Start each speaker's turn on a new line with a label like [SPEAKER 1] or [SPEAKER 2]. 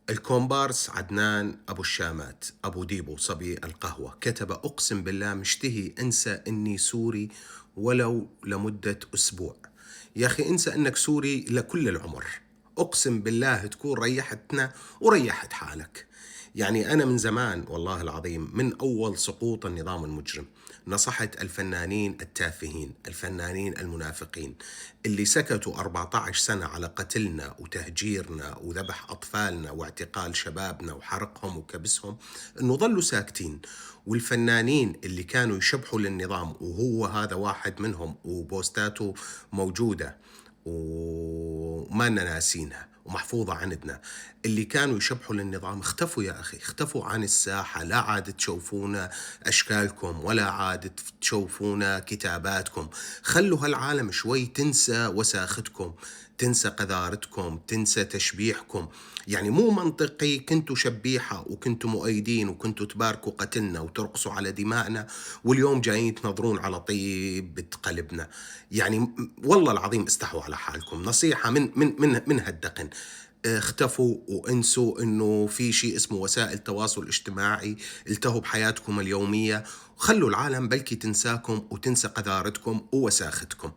[SPEAKER 1] الكومبارس عدنان أبو الشامات أبو ديبو صبي القهوة كتب: أقسم بالله مشتهي أنسى أني سوري ولو لمدة أسبوع. يا أخي انسى أنك سوري لكل العمر، أقسم بالله تكون ريحتنا وريحت حالك. يعني أنا من زمان والله العظيم، من أول سقوط النظام المجرم نصحت الفنانين التافهين، الفنانين المنافقين اللي سكتوا 14 سنة على قتلنا وتهجيرنا وذبح أطفالنا واعتقال شبابنا وحرقهم وكبسهم، أنه ظلوا ساكتين. والفنانين اللي كانوا يشبحوا للنظام، وهو هذا واحد منهم وبوستاته موجودة وما لنا ناسينها ومحفوظة عندنا، اللي كانوا يشبحوا للنظام اختفوا يا أخي، اختفوا عن الساحة. لا عاد تشوفون أشكالكم ولا عاد تشوفون كتاباتكم. خلوا هالعالم شوي تنسى وساختكم، تنسى قذارتكم، تنسى تشبيحكم. يعني مو منطقي كنتوا شبيحة وكنتوا مؤيدين وكنتوا تباركوا قتلنا وترقصوا على دمائنا، واليوم جايين تنظرون على طيبة قلبنا. يعني والله العظيم استحوا على حالكم. نصيحة من هالدقن: اختفوا وانسوا انه في شيء اسمه وسائل تواصل اجتماعي، التهوا بحياتكم اليومية، وخلوا العالم بلكي تنساكم وتنسى قذارتكم ووساختكم.